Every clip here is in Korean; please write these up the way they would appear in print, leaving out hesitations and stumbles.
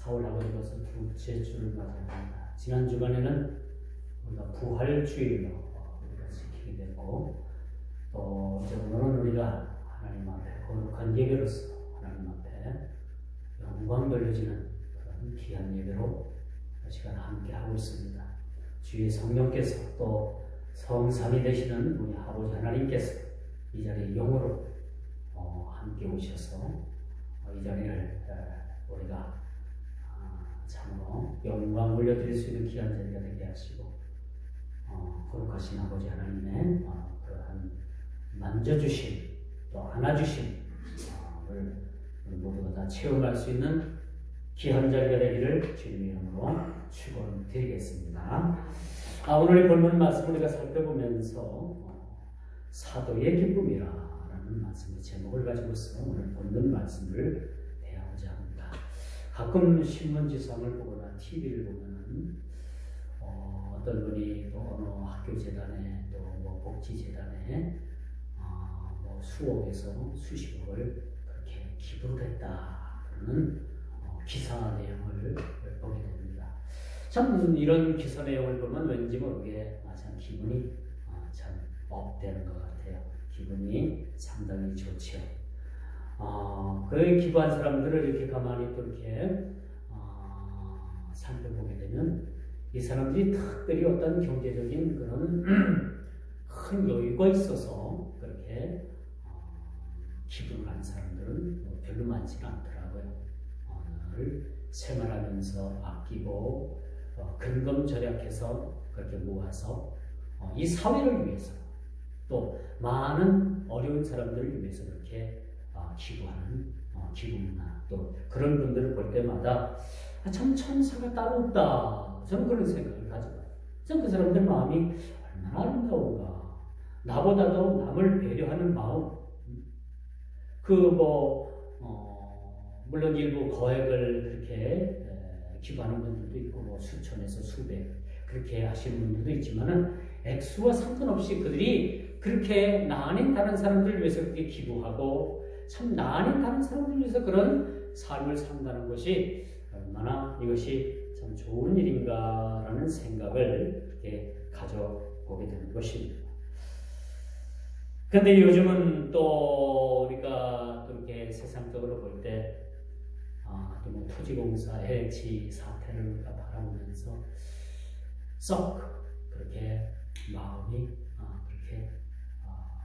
4월 아버지로서 둘째 주를 맞이합니다. 지난 주간에는 우리가 부활주일로 우리가 지키게 됐고, 또 이제 오늘은 우리가 하나님 앞에 거룩한 예배로서 하나님 앞에 영광 돌려지는 그런 귀한 예배로 시간 함께 하고 있습니다. 주의 성령께서 또 성삼이 되시는 우리 아버지 하나님께서 이 자리에 영으로 함께 오셔서 이 자리를 우리가 참으로 영광 올려드릴 수 있는 귀한 자리가 되게 하시고, 거룩하신 아버지 하나님의 그러한 만져주심 또 안아주심을 모두가 다 체험할 수 있는 귀한 자리가 되기를 주님의 이름으로 축원드리겠습니다. 오늘의 본문 말씀을 우리가 살펴보면서 사도의 기쁨이라는 말씀의 제목을 가지고서 오늘 본문 말씀을 대하고자 합니다. 가끔 신문지상을 보거나 TV를 보면은 어떤 분이 또 어느 학교재단에 또 뭐 복지재단에 뭐 수억에서 수십억을 그렇게 기부를 했다 그러는 기사 내용을 보게 됩니다. 참 이런 기사 내용을 보면 왠지 모르게 참 기분이 참 업되는 것 같아요. 기분이 상당히 좋죠. 그 기부한 사람들을 이렇게 가만히 또 이렇게 살펴보게 되면 이 사람들이 특별히 어떤 경제적인 그런 큰 여유가 있어서 그렇게 기부를 한 사람들은 별로 많지는 않더라고요. 늘 생활하면서 아끼고 근검절약해서 그렇게 모아서 이 사회를 위해서 또 많은 어려운 사람들을 위해서 그렇게 기부하는 기부문화, 또 그런 분들을 볼 때마다 참 천사가 따로 없다, 저는 그런 생각을 가져봐요. 참 그 사람들 마음이 얼마나 아름다운가. 나보다도 남을 배려하는 마음. 물론 일부 거액을 그렇게 기부하는 분들도 있고, 뭐 수천에서 수백 그렇게 하시는 분들도 있지만은 액수와 상관없이 그들이 그렇게 나 아닌 다른 사람들을 위해서 그렇게 기부하고, 참 나 아닌 다른 사람들을 위해서 그런 삶을 산다는 것이 얼마나 이것이 참 좋은 일인가라는 생각을 이렇게 가져보게 되는 것입니다. 근데 요즘은 또 우리가 또 이렇게 세상적으로 볼 때 또 뭐 토지공사 LH 사태를 우리가 바라보면서 썩 그렇게 마음이 그렇게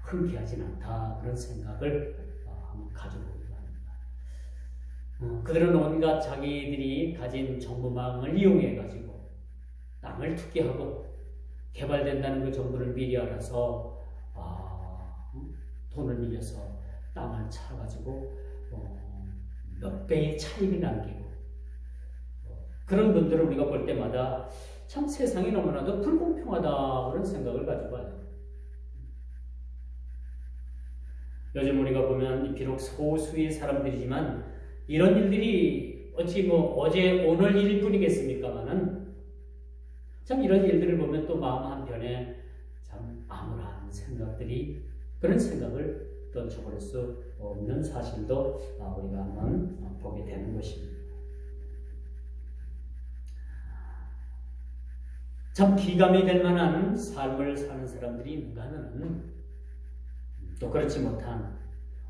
흔쾌하진 않다, 그런 생각을 한번 가져보기도 합니다. 그들은 온갖 자기들이 가진 정보망을 이용해 가지고 땅을 투기하고 개발된다는 그 정보를 미리 알아서 돈을 빌려서 땅을 차가지고 몇 배의 차익을 남기고, 그런 분들을 우리가 볼 때마다 참 세상이 너무나도 불공평하다, 그런 생각을 가져봐요. 요즘 우리가 보면 비록 소수의 사람들이지만 이런 일들이 어찌 뭐 어제 오늘 일일 뿐이겠습니까마는 참 이런 일들을 보면 또 마음 한편에 참 암울한 생각들이, 그런 생각을 떨쳐버릴 수 없는 사실도 우리가 한번 보게 되는 것입니다. 참 기감이 될 만한 삶을 사는 사람들이 있는가 하면 또 그렇지 못한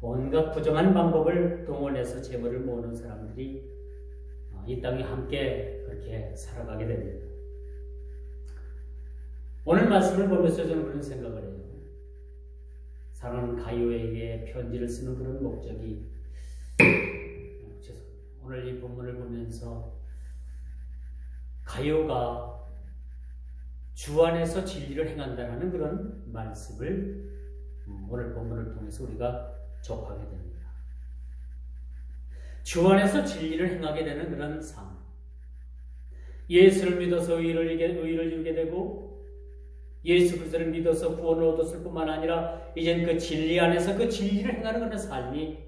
온갖 부정한 방법을 동원해서 재물을 모으는 사람들이 이 땅에 함께 그렇게 살아가게 됩니다. 오늘 말씀을 보면서 저는 그런 생각을 해요. 사랑하는 가요에게 편지를 쓰는 그런 목적이, 오늘 이 본문을 보면서 가요가 주 안에서 진리를 행한다는 그런 말씀을 오늘 본문을 통해서 우리가 접하게 됩니다. 주 안에서 진리를 행하게 되는 그런 삶, 예수를 믿어서 의를 이루게 되고 예수 그리스도를 믿어서 구원을 얻었을 뿐만 아니라 이젠 그 진리 안에서 그 진리를 행하는 그런 삶이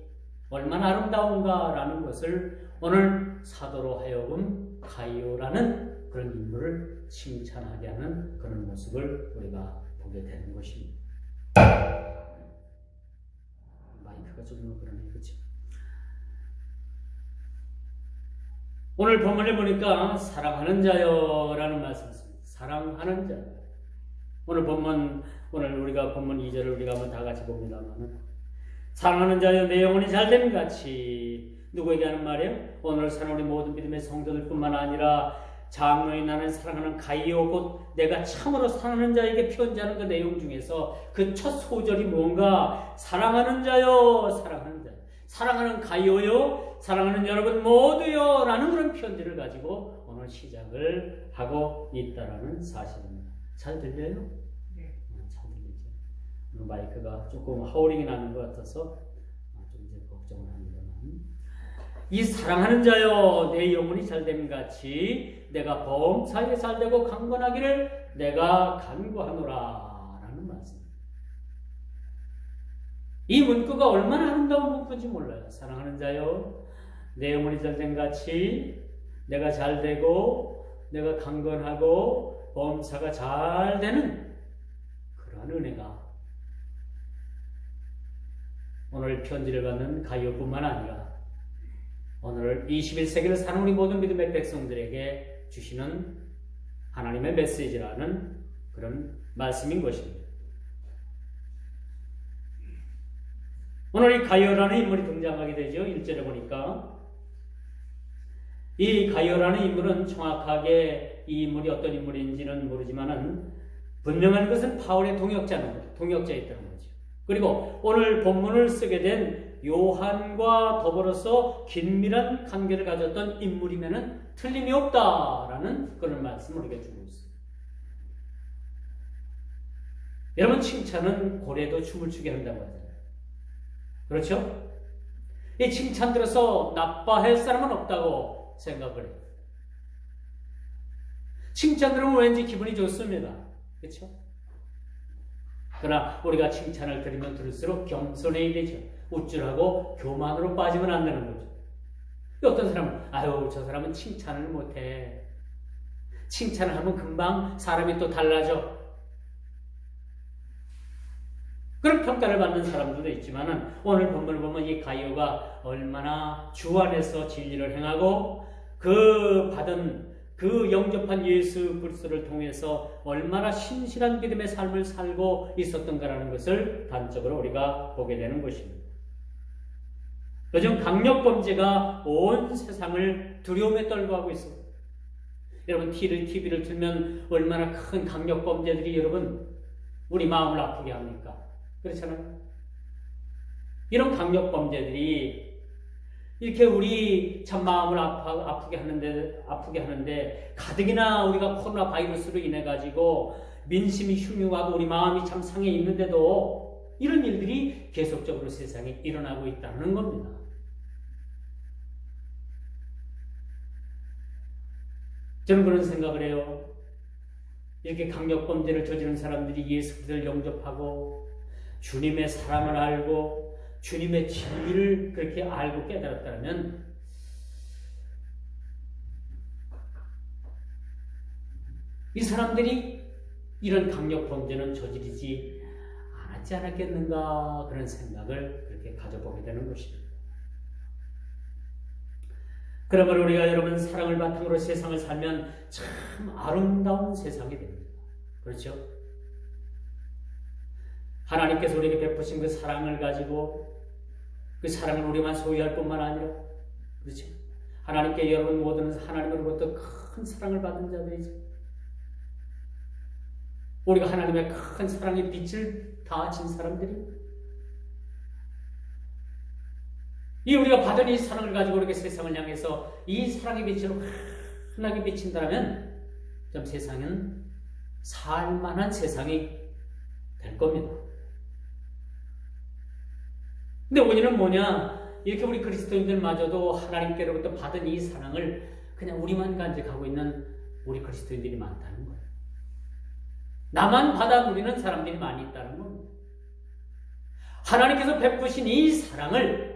얼마나 아름다운가라는 것을 오늘 사도로 하여금 가이오라는 그런 인물을 칭찬하게 하는 그런 모습을 우리가 보게 되는 것입니다. 마이크가 좀 그러네요, 그렇죠? 오늘 본문에 보니까 사랑하는 자여라는 말씀이 있습니다. 사랑하는 자. 오늘 우리가 본문 2절을 우리가 한번 다 같이 봅니다만, 사랑하는 자여 내 영혼이 잘됨 같이, 누구에게 하는 말이에요? 오늘 사는 우리 모든 믿음의 성도들뿐만 아니라 장로인 나는 사랑하는 가이오 곧 내가 참으로 사랑하는 자에게 편지하는 그 내용 중에서 그 첫 소절이 뭔가, 사랑하는 자요, 사랑하는 자, 사랑하는 가이오요, 사랑하는 여러분 모두요 라는 그런 편지를 가지고 오늘 시작을 하고 있다라는 사실입니다. 잘 들려요? 네. 잘 들리죠. 오늘 마이크가 조금 하우링이 나는 것 같아서 좀 이제 걱정을 합니다만, 이 사랑하는 자여 내 영혼이 잘됨 같이 내가 범사에 잘되고 강건하기를 내가 간구하노라 라는 말씀. 이 문구가 얼마나 아름다운 문구인지 몰라요. 사랑하는 자여 내 영혼이 잘됨 같이 내가 잘되고 내가 강건하고 범사가 잘되는 그러한 은혜가 오늘 편지를 받는 가이오뿐만 아니라 오늘 21세기를 사는 우리 모든 믿음의 백성들에게 주시는 하나님의 메시지라는 그런 말씀인 것입니다. 오늘 이 가이오라는 인물이 등장하게 되죠. 1절에 보니까 이 가이오라는 인물은 정확하게 이 인물이 어떤 인물인지는 모르지만은 분명한 것은 바울의 동역자였다는 거죠. 그리고 오늘 본문을 쓰게 된 요한과 더불어서 긴밀한 관계를 가졌던 인물이면은 틀림이 없다라는 그런 말씀을 우리가 주고 있습니다. 여러분, 칭찬은 고래도 춤을 추게 한다고 하잖아요. 그렇죠? 이 칭찬 들어서 나빠할 사람은 없다고 생각을 해요. 칭찬 들으면 왠지 기분이 좋습니다. 그렇죠? 그러나 우리가 칭찬을 들으면 들을수록 겸손해야 되죠. 우쭐하고 교만으로 빠지면 안 되는 거죠. 어떤 사람은 아유 저 사람은 칭찬을 못해. 칭찬을 하면 금방 사람이 또 달라져. 그런 평가를 받는 사람들도 있지만은 오늘 본문을 보면 이 가이오가 얼마나 주 안에서 진리를 행하고 그 받은 그 영접한 예수 그리스도를 통해서 얼마나 신실한 믿음의 삶을 살고 있었던가라는 것을 단적으로 우리가 보게 되는 것입니다. 요즘 강력범죄가 온 세상을 두려움에 떨고 하고 있습니다. 여러분 TV를 틀면 얼마나 큰 강력범죄들이 여러분 우리 마음을 아프게 합니까? 그렇잖아요. 이런 강력범죄들이 이렇게 우리 참 마음을 아프게 하는데 가뜩이나 우리가 코로나 바이러스로 인해 가지고 민심이 흉흉하고 우리 마음이 참 상해 있는데도 이런 일들이 계속적으로 세상에 일어나고 있다는 겁니다. 저는 그런 생각을 해요. 이렇게 강력범죄를 저지른 사람들이 예수 그리스도를 영접하고 주님의 사랑을 알고 주님의 진리를 그렇게 알고 깨달았다면 이 사람들이 이런 강력범죄는 저지르지 않았지 않았겠는가 그런 생각을 그렇게 가져보게 되는 것입니다. 그러므로 우리가 여러분 사랑을 바탕으로 세상을 살면 참 아름다운 세상이 됩니다. 그렇죠? 하나님께서 우리에게 베푸신 그 사랑을 가지고 그 사랑을 우리만 소유할 뿐만 아니라 그렇죠? 하나님께 여러분 모두는 하나님으로부터 큰 사랑을 받은 자들이죠. 우리가 하나님의 큰 사랑의 빛을 다 진 사람들이 이 우리가 받은 이 사랑을 가지고 이렇게 세상을 향해서 이 사랑의 빛으로 환하게 비친다면 좀 세상은 살만한 세상이 될 겁니다. 근데 원인은 뭐냐? 이렇게 우리 그리스도인들마저도 하나님께로부터 받은 이 사랑을 그냥 우리만 간직하고 있는 우리 그리스도인들이 많다는 거예요. 나만 받아 누리는 사람들이 많이 있다는 겁니다. 하나님께서 베푸신 이 사랑을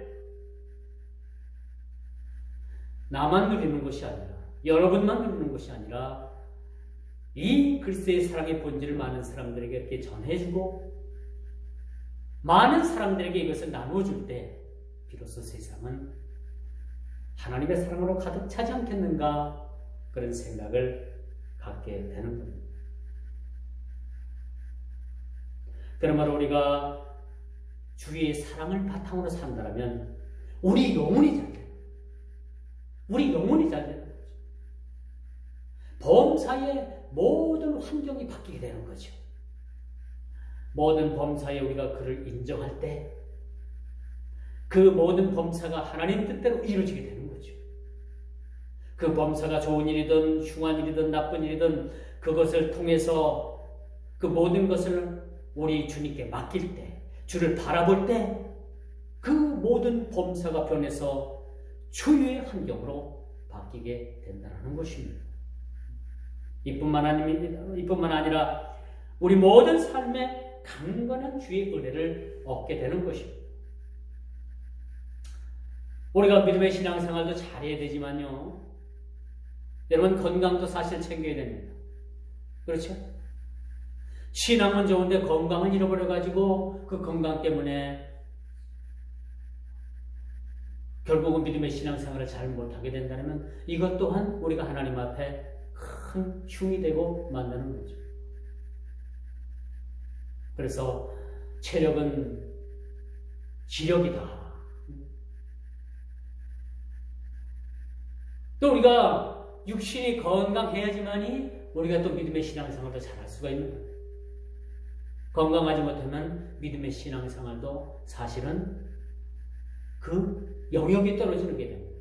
나만 누리는 것이 아니라 여러분만 누리는 것이 아니라 이 그리스도의 사랑의 본질을 많은 사람들에게 이렇게 전해주고 많은 사람들에게 이것을 나누어줄 때 비로소 세상은 하나님의 사랑으로 가득 차지 않겠는가 그런 생각을 갖게 되는 겁니다. 그러므로 우리가 주의 사랑을 바탕으로 산다면 우리 영혼이 잘 되는 거예요. 우리 영혼이 잘 되는 거죠. 범사의 모든 환경이 바뀌게 되는 거죠. 모든 범사에 우리가 그를 인정할 때 그 모든 범사가 하나님 뜻대로 이루어지게 되는 거죠. 그 범사가 좋은 일이든 흉한 일이든 나쁜 일이든 그것을 통해서 그 모든 것을 우리 주님께 맡길 때, 주를 바라볼 때 그 모든 범사가 변해서 주의 환경으로 바뀌게 된다는 것입니다. 이뿐만 아니라 우리 모든 삶에 강건한 주의 은혜를 얻게 되는 것입니다. 우리가 믿음의 신앙생활도 잘해야 되지만요, 여러분 건강도 사실 챙겨야 됩니다. 그렇죠? 신앙은 좋은데 건강을 잃어버려가지고 그 건강 때문에 결국은 믿음의 신앙생활을 잘 못하게 된다면 이것 또한 우리가 하나님 앞에 큰 흉이 되고 만드는 거죠. 그래서 체력은 지력이다. 또 우리가 육신이 건강해야지만이 우리가 또 믿음의 신앙생활도 잘할 수가 있는 거예요. 건강하지 못하면 믿음의 신앙생활도 사실은 그 영역이 떨어지는 게 됩니다.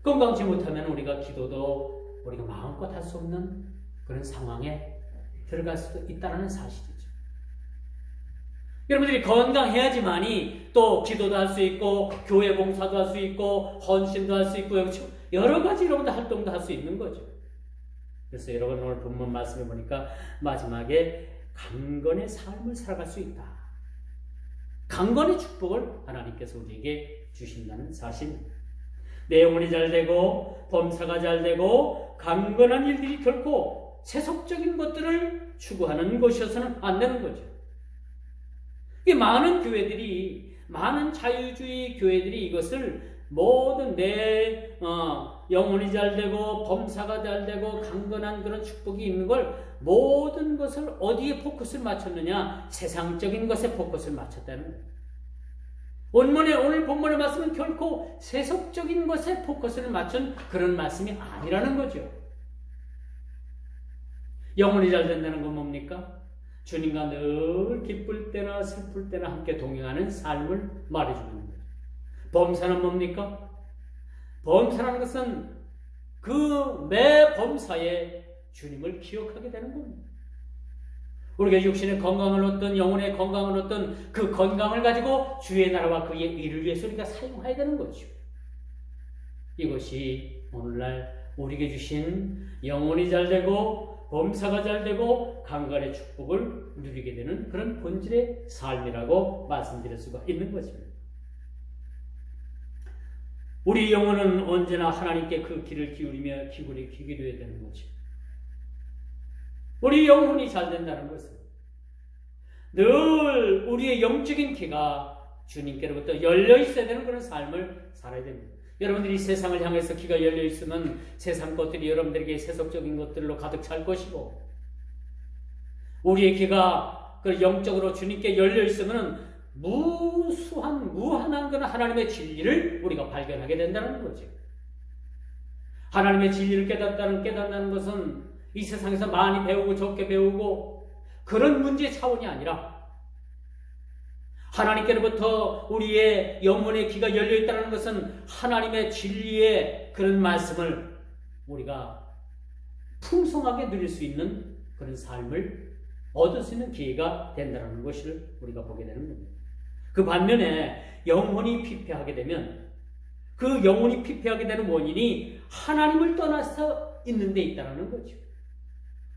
건강치 못하면 우리가 기도도 우리가 마음껏 할 수 없는 그런 상황에 들어갈 수도 있다는 사실이죠. 여러분들이 건강해야지만이 또 기도도 할 수 있고 교회 봉사도 할 수 있고 헌신도 할 수 있고 여러 가지 여러분들 활동도 할 수 있는 거죠. 그래서 여러분 오늘 본문 말씀을 보니까 마지막에 강건의 삶을 살아갈 수 있다. 강건의 축복을 하나님께서 우리에게 주신다는 사실입니다. 내 영혼이 잘 되고 범사가 잘 되고 강건한 일들이 결코 세속적인 것들을 추구하는 것이어서는 안 되는 거죠. 많은 교회들이, 많은 자유주의 교회들이 이것을 모든 내 영혼이 잘 되고 범사가 잘 되고 강건한 그런 축복이 있는 걸 모든 것을 어디에 포커스를 맞췄느냐? 세상적인 것에 포커스를 맞췄다는 거예요. 오늘 본문의 말씀은 결코 세속적인 것에 포커스를 맞춘 그런 말씀이 아니라는 거죠. 영혼이 잘 된다는 건 뭡니까? 주님과 늘 기쁠 때나 슬플 때나 함께 동행하는 삶을 말해주는 거예요. 범사는 뭡니까? 범사라는 것은 그 매 범사에 주님을 기억하게 되는 겁니다. 우리가 육신의 건강을 얻든 영혼의 건강을 얻든 그 건강을 가지고 주의 나라와 그의 일을 위해서 우리가 사용해야 되는 거죠. 이것이 오늘날 우리에게 주신 영혼이 잘 되고 범사가 잘 되고 강건의 축복을 누리게 되는 그런 본질의 삶이라고 말씀드릴 수가 있는 것입니다. 우리 영혼은 언제나 하나님께 그 길을 기울이며 기도해야 되는 거죠. 우리 영혼이 잘 된다는 것은 늘 우리의 영적인 귀가 주님께로부터 열려 있어야 되는 그런 삶을 살아야 됩니다. 여러분들이 세상을 향해서 귀가 열려 있으면 세상 것들이 여러분들에게 세속적인 것들로 가득 찰 것이고, 우리의 귀가 그 영적으로 주님께 열려 있으면 무한한 그런 하나님의 진리를 우리가 발견하게 된다는 거죠. 하나님의 진리를 깨닫는다는 것은 이 세상에서 많이 배우고 적게 배우고 그런 문제의 차원이 아니라 하나님께로부터 우리의 영혼의 귀가 열려있다는 것은 하나님의 진리의 그런 말씀을 우리가 풍성하게 누릴 수 있는 그런 삶을 얻을 수 있는 기회가 된다는 것을 우리가 보게 되는 겁니다. 그 반면에 영혼이 피폐하게 되면 그 영혼이 피폐하게 되는 원인이 하나님을 떠나서 있는 데 있다는 거죠.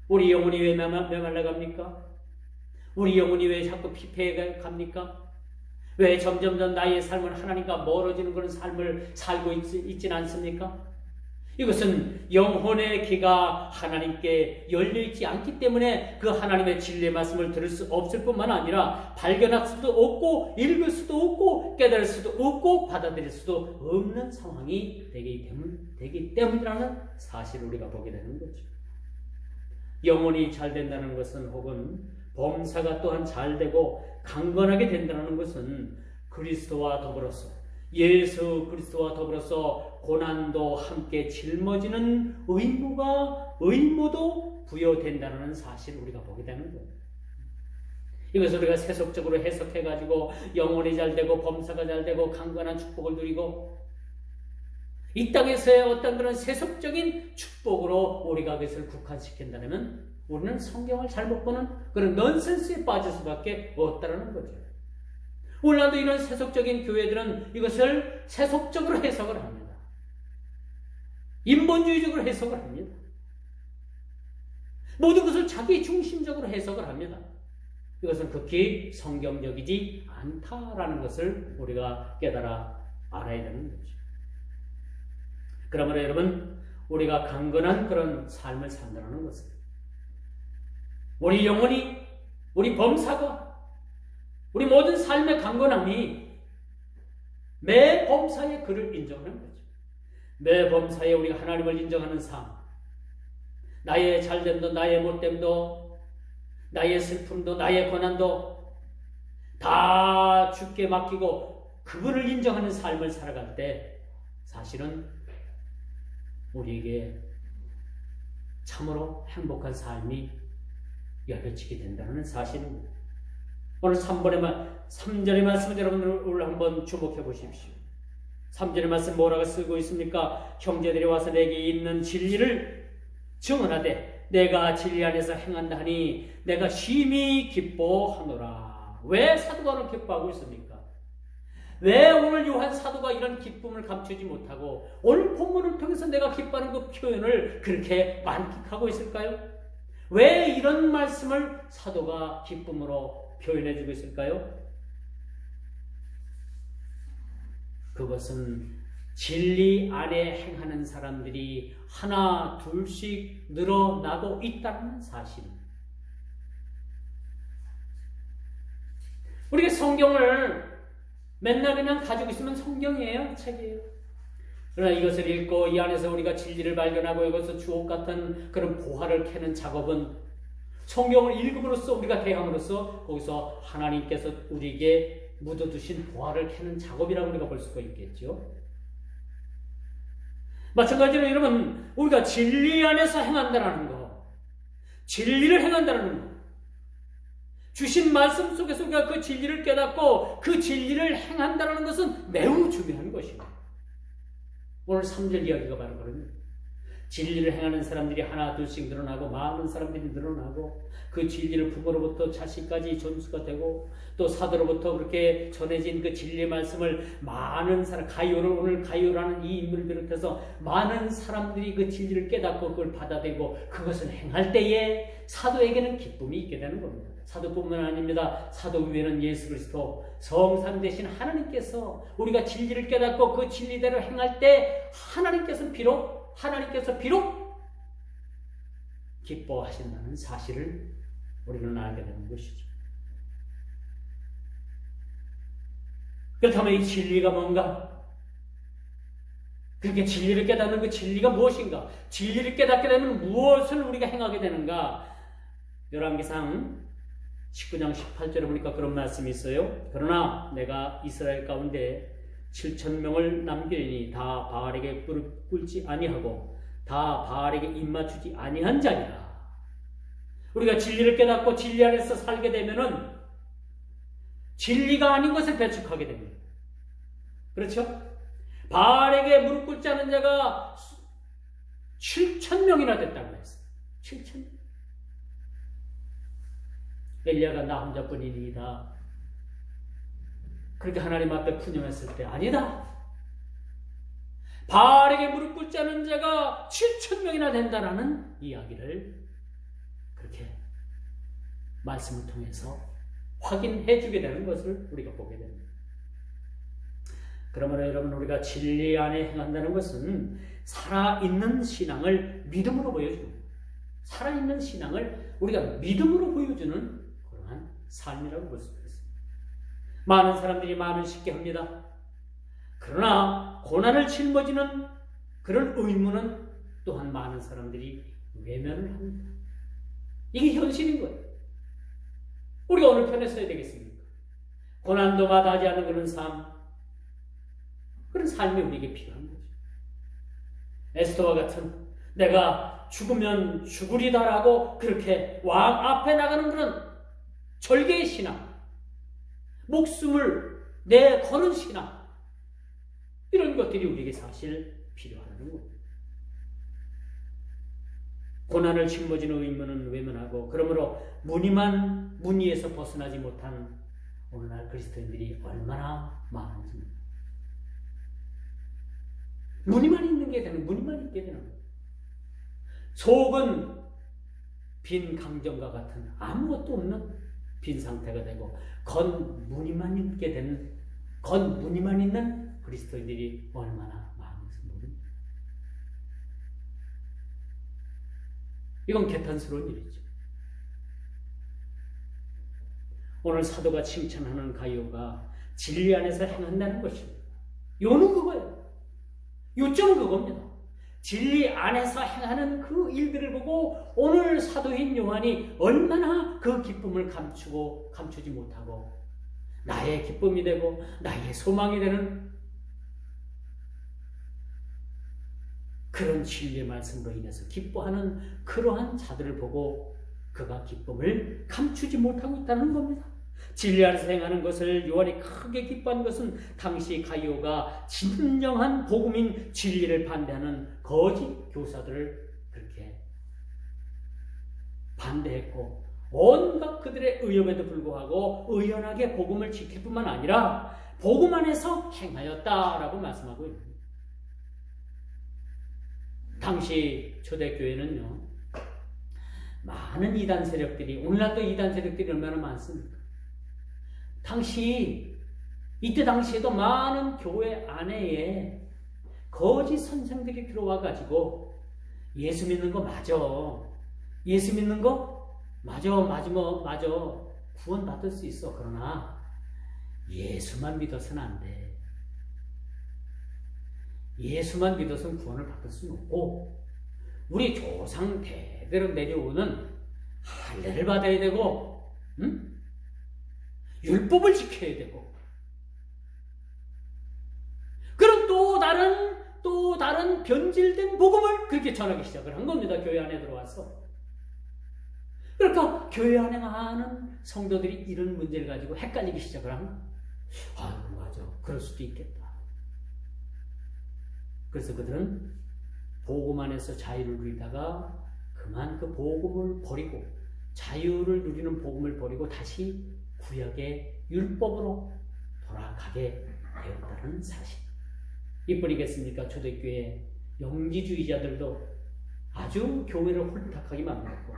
우리 영혼이 왜 메말라갑니까? 우리 영혼이 왜 자꾸 피폐해 갑니까? 왜 점점 더 나의 삶은 하나님과 멀어지는 그런 삶을 살고 있지는 않습니까? 이것은 영혼의 귀가 하나님께 열려있지 않기 때문에 그 하나님의 진리의 말씀을 들을 수 없을 뿐만 아니라 발견할 수도 없고 읽을 수도 없고 깨달을 수도 없고 받아들일 수도 없는 상황이 되기 때문이라는 사실을 우리가 보게 되는 거죠. 영혼이 잘 된다는 것은 혹은 범사가 또한 잘 되고 강건하게 된다는 것은 그리스도와 더불어서 예수 그리스도와 더불어서 고난도 함께 짊어지는 의무도 부여된다는 사실을 우리가 보게 되는 거예요. 이것을 우리가 세속적으로 해석해가지고 영혼이 잘 되고 범사가 잘 되고 강건한 축복을 누리고 이 땅에서의 어떤 그런 세속적인 축복으로 우리가 그것을 국한시킨다면 우리는 성경을 잘못 보는 그런 넌센스에 빠질 수밖에 없다는 거죠. 오늘날도 이런 세속적인 교회들은 이것을 세속적으로 해석을 합니다. 인본주의적으로 해석을 합니다. 모든 것을 자기 중심적으로 해석을 합니다. 이것은 극히 성경적이지 않다라는 것을 우리가 깨달아 알아야 되는 거죠. 그러므로 여러분, 우리가 강건한 그런 삶을 산다는 것은 우리 영혼이, 우리 범사가, 우리 모든 삶의 강건함이 매 범사에 그를 인정하는 거죠. 매 범사에 우리가 하나님을 인정하는 삶, 나의 잘됨도 나의 못됨도 나의 슬픔도 나의 고난도 다 주께 맡기고 그분을 인정하는 삶을 살아갈 때 사실은 우리에게 참으로 행복한 삶이 열려지게 된다는 사실입니다. 오늘 3절의 말씀을 여러분들 한번 주목해 보십시오. 3절의 말씀 뭐라고 쓰고 있습니까? 형제들이 와서 내게 있는 진리를 증언하되 내가 진리 안에서 행한다 하니 내가 심히 기뻐하노라. 왜 사도가 기뻐하고 있습니까? 왜 오늘 요한 사도가 이런 기쁨을 감추지 못하고 오늘 본문을 통해서 내가 기뻐하는 그 표현을 그렇게 만끽하고 있을까요? 왜 이런 말씀을 사도가 기쁨으로 표현해주고 있을까요? 그것은 진리 안에 행하는 사람들이 하나 둘씩 늘어나고 있다는 사실입니다. 우리가 성경을 맨날 그냥 가지고 있으면 성경이에요? 책이에요? 그러나 이것을 읽고 이 안에서 우리가 진리를 발견하고 이것을 주옥 같은 그런 보화를 캐는 작업은 성경을 읽음으로써 우리가 대함으로써 거기서 하나님께서 우리에게 묻어두신 보화를 캐는 작업이라고 우리가 볼 수가 있겠죠. 마찬가지로 여러분, 우리가 진리 안에서 행한다는 거, 진리를 행한다는 거, 주신 말씀 속에서 우리가 그 진리를 깨닫고 그 진리를 행한다는 것은 매우 중요한 것입니다. 오늘 3절 이야기가 바로 그럽니다. 진리를 행하는 사람들이 하나 둘씩 늘어나고 많은 사람들이 늘어나고 그 진리를 부모로부터 자식까지 전수가 되고 또 사도로부터 그렇게 전해진 그 진리의 말씀을 많은 사람, 오늘 가요라는 이 인물을 비롯해서 많은 사람들이 그 진리를 깨닫고 그걸 받아들이고 그것을 행할 때에 사도에게는 기쁨이 있게 되는 겁니다. 사도뿐만 아닙니다. 사도 위에는 예수 그리스도 성삼 되신 하나님께서 우리가 진리를 깨닫고 그 진리대로 행할 때 하나님께서 비록 기뻐하신다는 사실을 우리는 알게 되는 것이죠. 그렇다면 이 진리가 뭔가? 그렇게 진리를 깨닫는 그 진리가 무엇인가? 진리를 깨닫게 되면 무엇을 우리가 행하게 되는가? 열왕기상 19장 18절에 보니까 그런 말씀이 있어요. 그러나 내가 이스라엘 가운데 7,000명을 남기리니 다 바알에게 무릎 꿇지 아니하고 다 바알에게 입맞추지 아니한 자니라. 우리가 진리를 깨닫고 진리 안에서 살게 되면은 진리가 아닌 것을 배척하게 됩니다. 그렇죠? 바알에게 무릎 꿇지 않은 자가 7,000명이나 됐다고 했어요. 7,000명. 엘리야가 나 혼자뿐이니이다. 그렇게 하나님 앞에 푸념했을 때 아니다. 바알에게 무릎 꿇지 않은 자가 7,000명이나 된다라는 이야기를 그렇게 말씀을 통해서 확인해 주게 되는 것을 우리가 보게 됩니다. 그러므로 여러분, 우리가 진리 안에 행한다는 것은 살아있는 신앙을 믿음으로 보여주는, 살아있는 신앙을 우리가 믿음으로 보여주는 그러한 삶이라고 볼 수가 있습니다. 많은 사람들이 말은 쉽게 합니다. 그러나 고난을 짊어지는 그런 의무는 또한 많은 사람들이 외면을 합니다. 이게 현실인 거예요. 우리가 어느 편에 서야 되겠습니까? 고난도 마다하지 않는 그런 삶, 그런 삶이 우리에게 필요한 거죠. 에스더와 같은, 내가 죽으면 죽으리다라고 그렇게 왕 앞에 나가는 그런 절개의 신앙, 목숨을 내거는 신앙, 이런 것들이 우리에게 사실 필요하다는 겁니다. 고난을 짊어지는 의무는 외면하고, 그러므로 무늬에서 벗어나지 못한 오늘날 그리스도인들이 얼마나 많은지, 무늬만 있는 게 되는, 무늬만 있게 되는 거예요. 속은 빈 강정과 같은 아무것도 없는 빈 상태가 되고, 겉무늬만 있게 되는, 겉무늬만 있는 그리스도인들이 얼마나 많은지 모릅니다. 이건 개탄스러운 일이죠. 오늘 사도가 칭찬하는 가이오가 진리 안에서 행한다는 것입니다. 요는 그거예요. 요점은 그겁니다. 진리 안에서 행하는 그 일들을 보고 오늘 사도인 요한이 얼마나 그 기쁨을 감추지 못하고 나의 기쁨이 되고 나의 소망이 되는 그런 진리의 말씀으로 인해서 기뻐하는 그러한 자들을 보고 그가 기쁨을 감추지 못하고 있다는 겁니다. 진리 안에서 행하는 것을 요한이 크게 기뻐한 것은 당시 가이오가 진정한 복음인 진리를 반대하는 거짓 교사들을 그렇게 반대했고, 온갖 그들의 의협에도 불구하고 의연하게 복음을 지킬 뿐만 아니라 복음 안에서 행하였다라고 말씀하고 있습니다. 당시 초대교회는요, 많은 이단 세력들이, 오늘날도 이단 세력들이 얼마나 많습니까? 이때 당시에도 많은 교회 안에 거짓 선생들이 들어와 가지고 예수 믿는 거 맞아. 예수 믿는 거 맞아. 구원 받을 수 있어. 그러나 예수만 믿어서는 안 돼. 예수만 믿어서는 구원을 받을 수는 없고, 우리 조상 대대로 내려오는 할례를 받아야 되고, 율법을 지켜야 되고, 그런 또 다른 변질된 복음을 그렇게 전하기 시작을 한 겁니다. 교회 안에 들어와서. 그러니까 교회 안에 많은 성도들이 이런 문제를 가지고 헷갈리기 시작을 한 거예요. 아이고, 맞아, 그럴 수도 있겠다. 그래서 그들은 복음 안에서 자유를 누리다가 그만 그 복음을 버리고, 자유를 누리는 복음을 버리고 다시 구약의 율법으로 돌아가게 되었다는 사실. 이뿐이겠습니까? 초대교회 영지주의자들도 아주 교회를 홀딱하게 만들었고,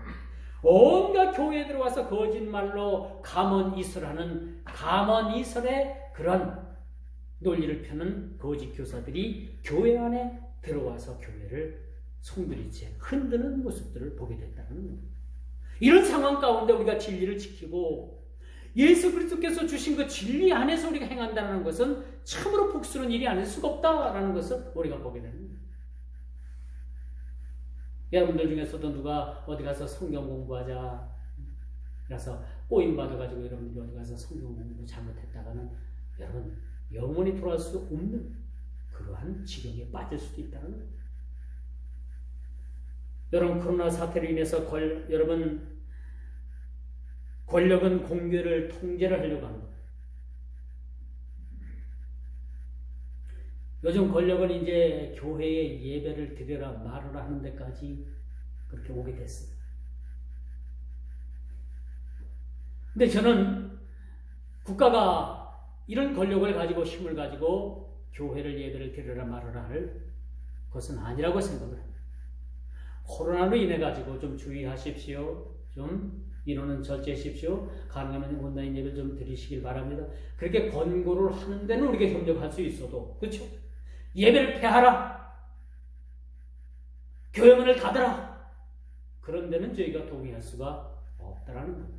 온갖 교회에 들어와서 거짓말로 가문이설하는 가문이설의 그런 논리를 펴는 거짓 교사들이 교회 안에 들어와서 교회를 송두리째 흔드는 모습들을 보게 됐다는 겁니다. 이런 상황 가운데 우리가 진리를 지키고 예수 그리스도께서 주신 그 진리 안에서 우리가 행한다는 것은 참으로 복스러운 일이 아닐 수가 없다라는 것을 우리가 보게 됩니다. 여러분들 중에서도 누가 어디 가서 성경 공부하자 그래서 꼬임 받아가지고 여러분들이 어디 가서 성경 공부 잘못했다가는 여러분 영원히 돌아올 수 없는 그러한 지경에 빠질 수도 있다는 겁니다. 여러분, 코로나 사태로 인해서 여러분 권력은 공교를 통제를 하려고 합니다. 요즘 권력은 이제 교회에 예배를 드려라 말하라 하는 데까지 그렇게 오게 됐습니다. 근데 저는 국가가 이런 권력을 가지고 힘을 가지고 교회를 예배를 드려라 말하라 할 것은 아니라고 생각을 합니다. 코로나로 인해 가지고 좀 주의하십시오. 좀 인원은 절제하십시오. 가능하면 온라인 예배를 좀 드리시길 바랍니다. 그렇게 권고를 하는 데는 우리가 협력할 수 있어도, 그렇죠? 예배를 폐하라, 교회 문을 닫아라, 그런 데는 저희가 동의할 수가 없다라는 겁니다.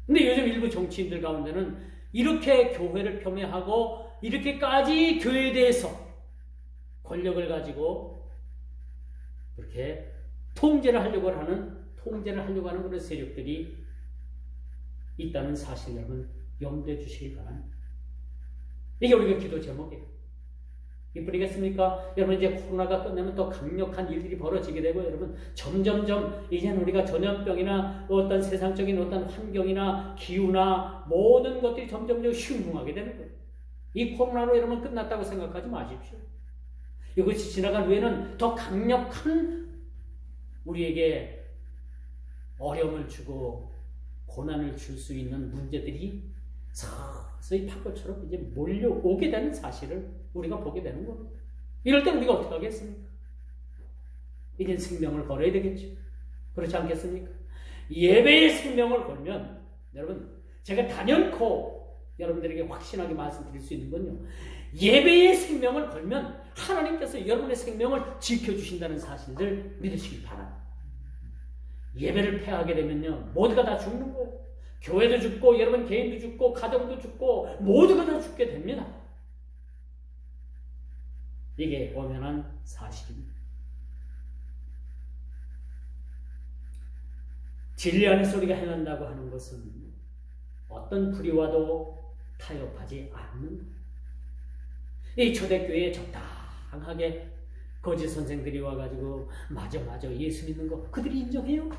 근데 요즘 일부 정치인들 가운데는 이렇게 교회를 폄훼하고 이렇게까지 교회에 대해서 권력을 가지고 그렇게 통제를 하려고 하는 그런 세력들이 있다는 사실 여러분 염두에 주시기 바랍니다. 이게 우리가 기도 제목이에요. 이뿐이겠습니까? 여러분 이제 코로나가 끝나면 또 강력한 일들이 벌어지게 되고 여러분 점점점 이제는 우리가 전염병이나 어떤 세상적인 어떤 환경이나 기후나 모든 것들이 점점점 흉흉하게 되는 거예요. 이 코로나로 여러분 끝났다고 생각하지 마십시오. 이것이 지나간 후에는 더 강력한 우리에게 어려움을 주고 고난을 줄 수 있는 문제들이 서서히 파도처럼 이제 몰려오게 되는 사실을 우리가 보게 되는 겁니다. 이럴 때 우리가 어떻게 하겠습니까? 이젠 생명을 걸어야 되겠죠. 그렇지 않겠습니까? 예배의 생명을 걸면 여러분 제가 단연코 여러분들에게 확신하게 말씀드릴 수 있는 건요. 예배의 생명을 걸면 하나님께서 여러분의 생명을 지켜주신다는 사실을 믿으시기 바랍니다. 예배를 폐하게 되면요. 모두가 다 죽는 거예요. 교회도 죽고 여러분 개인도 죽고 가정도 죽고 모두가 다 죽게 됩니다. 이게 엄연한 사실입니다. 진리 안에서 우리가 행한다고 하는 것은 어떤 불의와도 타협하지 않는 이 초대교회에 적당하게 거짓 선생들이 와가지고 맞아 예수 믿는 거 그들이 인정해요?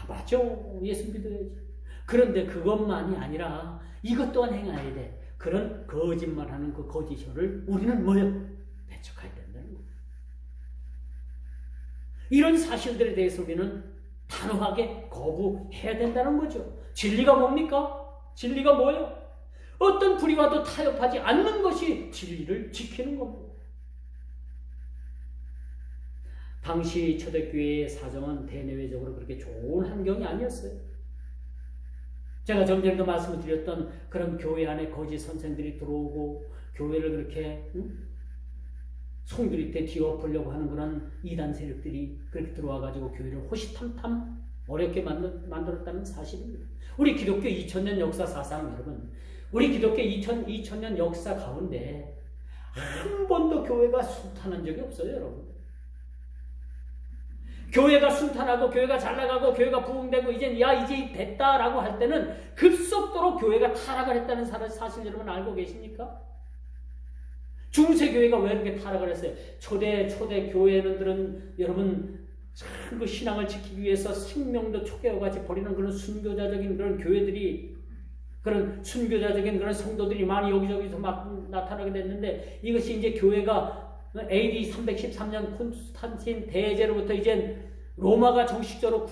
맞아 예수 믿어야지. 그런데 그것만이 아니라 이것 또한 행해야 돼. 그런 거짓말하는 그 거짓혀를 우리는 뭐요? 배척해야 된다는 거예요. 이런 사실들에 대해서 우리는 단호하게 거부해야 된다는 거죠. 진리가 뭡니까? 진리가 뭐예요? 어떤 불의와도 타협하지 않는 것이 진리를 지키는 겁니다. 당시 초대교회의 사정은 대내외적으로 그렇게 좋은 환경이 아니었어요. 제가 좀 전에도 말씀을 드렸던 그런 교회 안에 거짓 선생들이 들어오고 교회를 그렇게 송두리째 뒤엎으려고 하는 그런 이단 세력들이 그렇게 들어와가지고 교회를 호시탐탐 어렵게 만들었다는 사실입니다. 우리 기독교 2000년 역사 사상 여러분, 우리 기독교 2000년 역사 가운데 한 번도 교회가 순탄한 적이 없어요, 여러분. 교회가 순탄하고 교회가 잘 나가고 교회가 부흥되고 이제 됐다라고 할 때는 급속도로 교회가 타락을 했다는 사실 여러분 알고 계십니까? 중세교회가 왜 이렇게 타락을 했어요? 초대 교회들은 여러분 참 그 신앙을 지키기 위해서 생명도 초계와같이 버리는 그런 순교자적인 그런 교회들이 그런 순교자적인 그런 성도들이 많이 여기저기서 막 나타나게 됐는데 이것이 이제 교회가 AD 313년 콘스탄틴 대제로부터 이제 로마가 정식적으로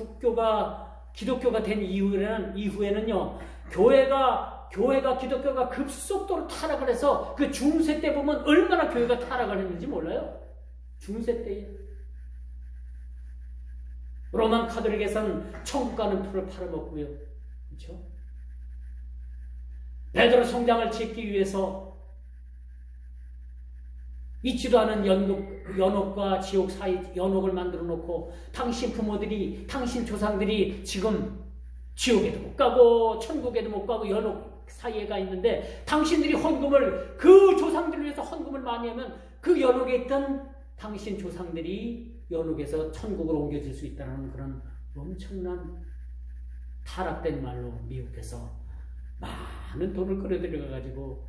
기독교가 된 이후에는요 교회가 기독교가 급속도로 타락을 해서 그 중세 때 보면 얼마나 교회가 타락을 했는지 몰라요. 중세 때에 로만 카톨릭에서는 천국 가는 풀을 팔아먹고요. 그렇죠? 베드로 성당을 짓기 위해서 있지도 않은 연옥과 지옥 사이 연옥을 만들어 놓고 당신 부모들이 당신 조상들이 지금 지옥에도 못 가고 천국에도 못 가고 연옥 사이에 가 있는데 당신들이 헌금을 그 조상들을 위해서 헌금을 많이 하면 그 연옥에 있던 당신 조상들이 연옥에서 천국으로 옮겨질 수 있다는 그런 엄청난 타락된 말로 미혹해서 많은 돈을 끌어들여 가지고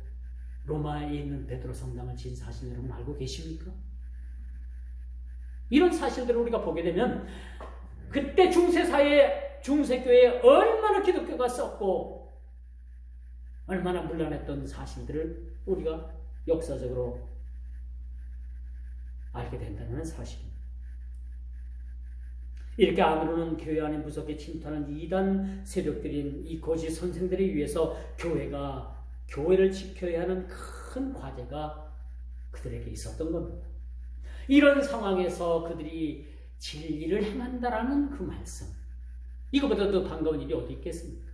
로마에 있는 베드로 성당을 지은 사실 여러분 알고 계십니까? 이런 사실들을 우리가 보게 되면 그때 중세교회에 얼마나 기독교가 썩고 얼마나 문란했던 사실들을 우리가 역사적으로 알게 된다는 사실입니다. 이렇게 안으로는 교회 안에 무섭게 침투하는 이단 세력들인 이 거짓 선생들에 의해서 교회를 지켜야 하는 큰 과제가 그들에게 있었던 겁니다. 이런 상황에서 그들이 진리를 행한다라는 그 말씀, 이거보다 더 반가운 일이 어디 있겠습니까?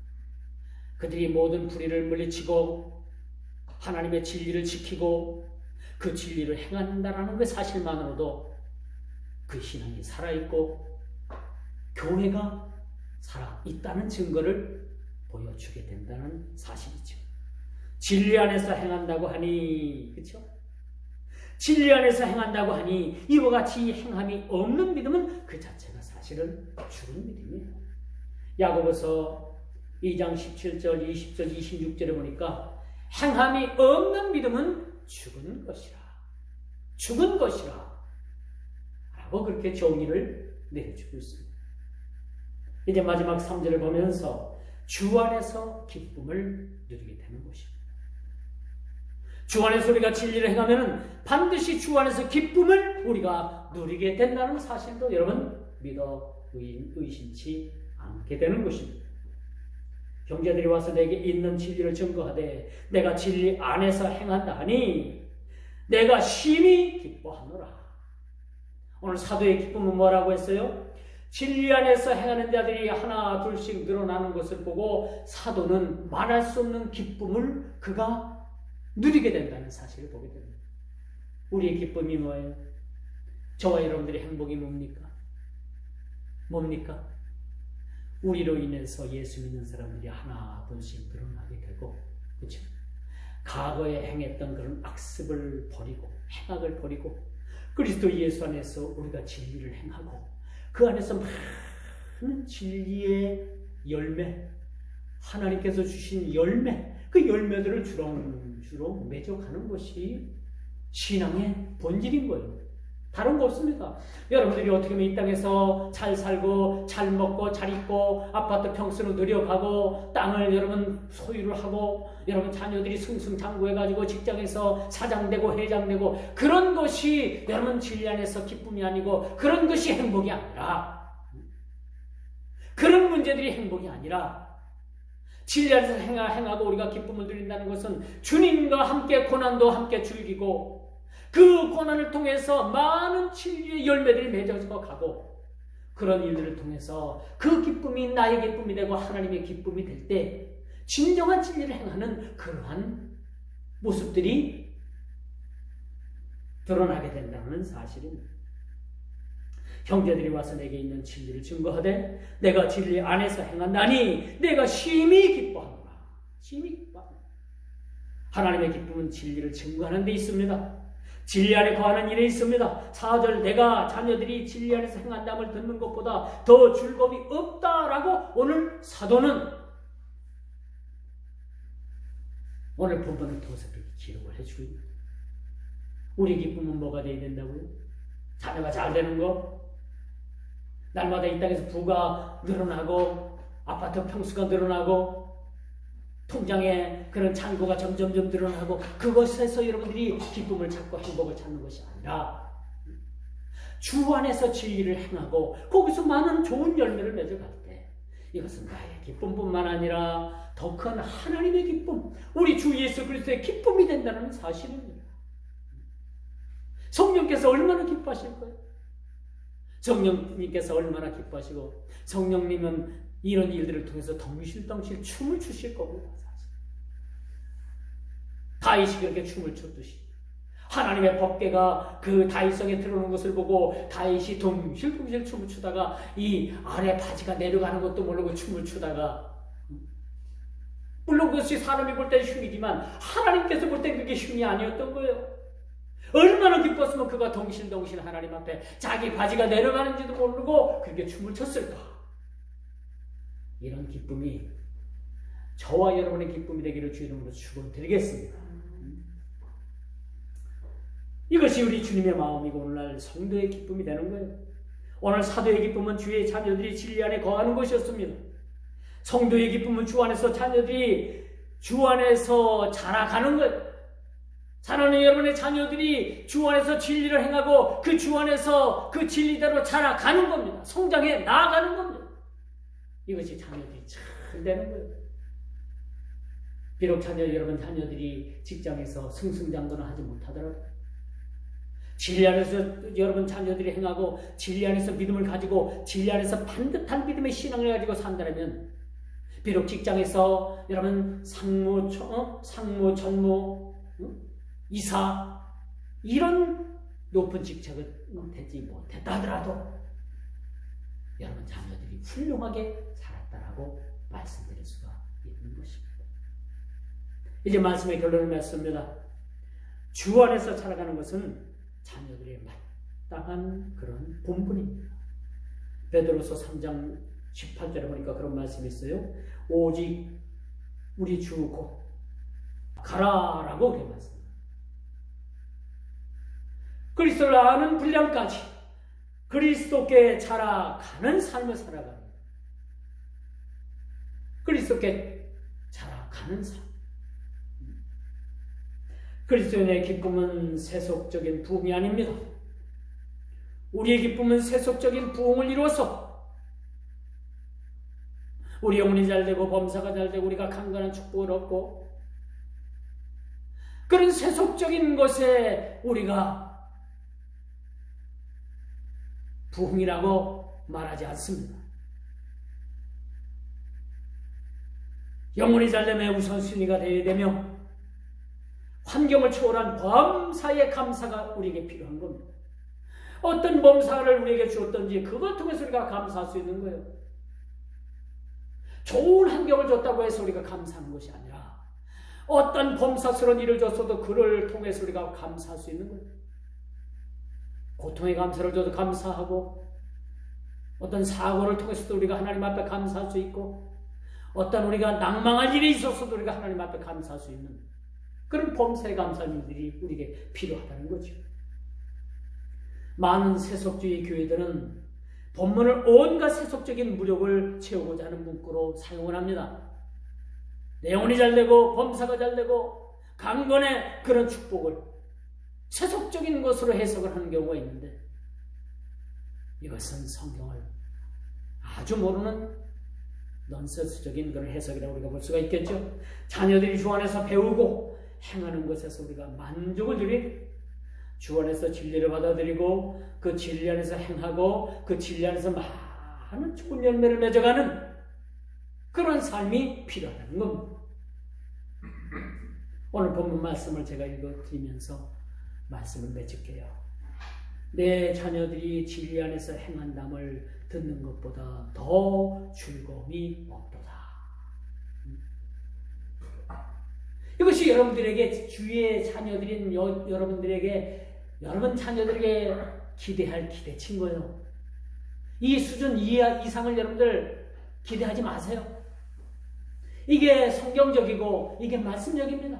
그들이 모든 불의를 물리치고 하나님의 진리를 지키고 그 진리를 행한다라는 그 사실만으로도 그 신앙이 살아있고 교회가 살아있다는 증거를 보여주게 된다는 사실이죠. 진리 안에서 행한다고 하니, 그렇죠? 진리 안에서 행한다고 하니 이와 같이 행함이 없는 믿음은 그 자체가 사실은 죽은 믿음이에요. 야고보서 2장 17절, 20절, 26절에 보니까 행함이 없는 믿음은 죽은 것이라. 죽은 것이라. 라고 그렇게 정의를 내려주고 있습니다. 이제 마지막 3절을 보면서 주 안에서 기쁨을 누리게 되는 것입니다. 주 안에서 우리가 진리를 행하면 반드시 주 안에서 기쁨을 우리가 누리게 된다는 사실도 여러분 믿어 의심치 않게 되는 것입니다. 형제들이 와서 내게 있는 진리를 증거하되 내가 진리 안에서 행한다 하니 내가 심히 기뻐하노라. 오늘 사도의 기쁨은 뭐라고 했어요? 진리 안에서 행하는 자들이 하나 둘씩 늘어나는 것을 보고 사도는 말할 수 없는 기쁨을 그가 누리게 된다는 사실을 보게 됩니다. 우리의 기쁨이 뭐예요? 저와 여러분들의 행복이 뭡니까? 뭡니까? 우리로 인해서 예수 믿는 사람들이 하나 둘씩 늘어나게 되고, 그렇죠? 과거에 행했던 그런 악습을 버리고 행악을 버리고 그리스도 예수 안에서 우리가 진리를 행하고 그 안에서 많은 진리의 열매, 하나님께서 주신 열매, 그 열매들을 주렁주렁 맺어가는 것이 신앙의 본질인 거예요. 다른 거 없습니다. 여러분들이 어떻게 하면 이 땅에서 잘 살고 잘 먹고 잘 입고 아파트 평수로 늘려가고 땅을 여러분 소유를 하고 여러분 자녀들이 승승장구해가지고 직장에서 사장되고 회장되고 그런 것이 여러분 진리 안에서 기쁨이 아니고 그런 것이 행복이 아니라, 그런 문제들이 행복이 아니라 진리 안에서 행하고 우리가 기쁨을 누린다는 것은 주님과 함께 고난도 함께 즐기고 그 고난을 통해서 많은 진리의 열매들이 맺어져 가고 그런 일들을 통해서 그 기쁨이 나의 기쁨이 되고 하나님의 기쁨이 될 때 진정한 진리를 행하는 그러한 모습들이 드러나게 된다는 사실입니다. 형제들이 와서 내게 있는 진리를 증거하되 내가 진리 안에서 행한다니 내가 심히 기뻐하노라. 심히 기뻐하노라. 하나님의 기쁨은 진리를 증거하는 데 있습니다. 진리 안에 거하는 일에 있습니다. 4절 내가 자녀들이 진리 안에서 행한다음을 듣는 것보다 더 즐거움이 없다라고 오늘 사도는 오늘 본문을 통해서 그렇게 기록을 해주고 있습니다. 우리 기쁨은 뭐가 되어야 된다고요? 자녀가 잘 되는 거? 날마다 이 땅에서 부가 늘어나고 아파트 평수가 늘어나고 통장에 그런 잔고가 점점점 늘어나고 그것에서 여러분들이 기쁨을 찾고 행복을 찾는 것이 아니라 주 안에서 진리를 행하고 거기서 많은 좋은 열매를 맺어갈 때 이것은 나의 기쁨뿐만 아니라 더 큰 하나님의 기쁨, 우리 주 예수 그리스도의 기쁨이 된다는 사실입니다. 성령께서 얼마나 기뻐하실 거예요? 성령님께서 얼마나 기뻐하시고 성령님은 이런 일들을 통해서 덩실덩실 춤을 추실 겁니다. 사실. 다윗이 그렇게 춤을 췄듯이 하나님의 법궤가 그 다윗성에 들어오는 것을 보고 다윗이 덩실덩실 춤을 추다가 이 아래 바지가 내려가는 것도 모르고 춤을 추다가, 물론 그것이 사람이 볼 때는 흉이지만 하나님께서 볼 때 그게 흉이 아니었던 거예요. 얼마나 기뻤으면 그가 덩실덩실 하나님 앞에 자기 바지가 내려가는지도 모르고 그렇게 춤을 췄을까. 이런 기쁨이 저와 여러분의 기쁨이 되기를 주 이름으로 축원드리겠습니다. 이것이 우리 주님의 마음이고 오늘날 성도의 기쁨이 되는 거예요. 오늘 사도의 기쁨은 주의 자녀들이 진리 안에 거하는 것이었습니다. 성도의 기쁨은 주 안에서 자녀들이 주 안에서 자라가는 거예요. 사랑하는 여러분의 자녀들이 주 안에서 진리를 행하고 그 주 안에서 그 진리대로 자라가는 겁니다. 성장해 나아가는 겁니다. 이것이 자녀들이 잘 되는 거예요. 비록 여러분 자녀들이 직장에서 승승장구는 하지 못하더라도 진리 안에서 여러분 자녀들이 행하고 진리 안에서 믿음을 가지고 진리 안에서 반듯한 믿음의 신앙을 가지고 산다면 비록 직장에서 여러분 상무, 전무, 이사 이런 높은 직책을 되지 못했다 하더라도 여러분 자녀들이 훌륭하게 살았다라고 말씀드릴 수가 있는 것입니다. 이제 말씀의 결론을 맺습니다. 주 안에서 살아가는 것은 자녀들의 마땅한 그런 본분입니다. 베드로서 3장 18절에 보니까 그런 말씀이 있어요. 오직 우리 주 곧 가라라고 그렇게 말씀합니다. 그리스도를 아는 분량까지 그리스도께 자라가는 삶을 살아가는 그리스도께 자라가는 삶. 그리스도인의 기쁨은 세속적인 부흥이 아닙니다. 우리의 기쁨은 세속적인 부흥을 이루어서 우리 영혼이 잘되고 범사가 잘되고 우리가 강건한 축복을 얻고 그런 세속적인 것에 우리가 부흥이라고 말하지 않습니다. 영혼이 잘되면 우선순위가 되어야 되며 환경을 초월한 범사의 감사가 우리에게 필요한 겁니다. 어떤 범사를 우리에게 주었던지 그걸 통해서 우리가 감사할 수 있는 거예요. 좋은 환경을 줬다고 해서 우리가 감사하는 것이 아니라 어떤 범사스러운 일을 줬어도 그를 통해서 우리가 감사할 수 있는 거예요. 고통의 감사를 줘도 감사하고 어떤 사고를 통해서도 우리가 하나님 앞에 감사할 수 있고 어떤 우리가 낭망할 일이 있었어도 우리가 하나님 앞에 감사할 수 있는 그런 범사에 감사하는 일들이 우리에게 필요하다는 거죠. 많은 세속주의 교회들은 본문을 온갖 세속적인 무력을 채우고자 하는 문구로 사용을 합니다. 내 영혼이 잘되고 범사가 잘되고 강건의 그런 축복을 세속적인 것으로 해석을 하는 경우가 있는데 이것은 성경을 아주 모르는 넌센스적인 그런 해석이라고 우리가 볼 수가 있겠죠. 자녀들이 주 안에서 배우고 행하는 것에서 우리가 만족을 누리 주 안에서 진리를 받아들이고 그 진리 안에서 행하고 그 진리 안에서 많은 좋은 열매를 맺어가는 그런 삶이 필요하다는 겁니다. 오늘 본문 말씀을 제가 읽어드리면서 말씀을 맺을게요. 내 자녀들이 진리 안에서 행한담을 듣는 것보다 더 즐거움이 없도다. 이것이 여러분들에게 주의 자녀들인 여러분 자녀들에게 기대할 기대치인 거예요. 이 수준 이상을 여러분들 기대하지 마세요. 이게 성경적이고 이게 말씀적입니다.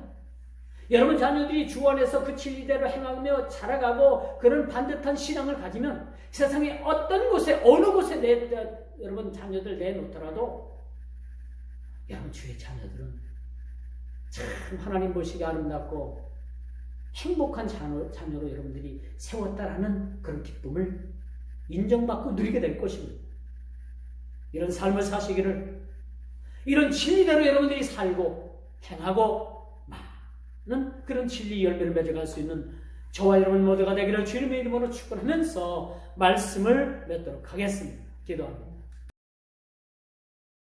여러분 자녀들이 주 안에서 그 진리대로 행하며 자라가고 그런 반듯한 신앙을 가지면 세상에 어떤 곳에 어느 곳에 여러분 자녀들 내놓더라도 여러분 주의 자녀들은 참 하나님 보시기에 아름답고 행복한 자녀로 여러분들이 세웠다라는 그런 기쁨을 인정받고 누리게 될 것입니다. 이런 삶을 사시기를 이런 진리대로 여러분들이 살고 행하고 많은 그런 진리 열매를 맺어갈 수 있는 저와 여러분 모두가 되기를 주님의 이름으로 축원하면서 말씀을 맺도록 하겠습니다. 기도합니다.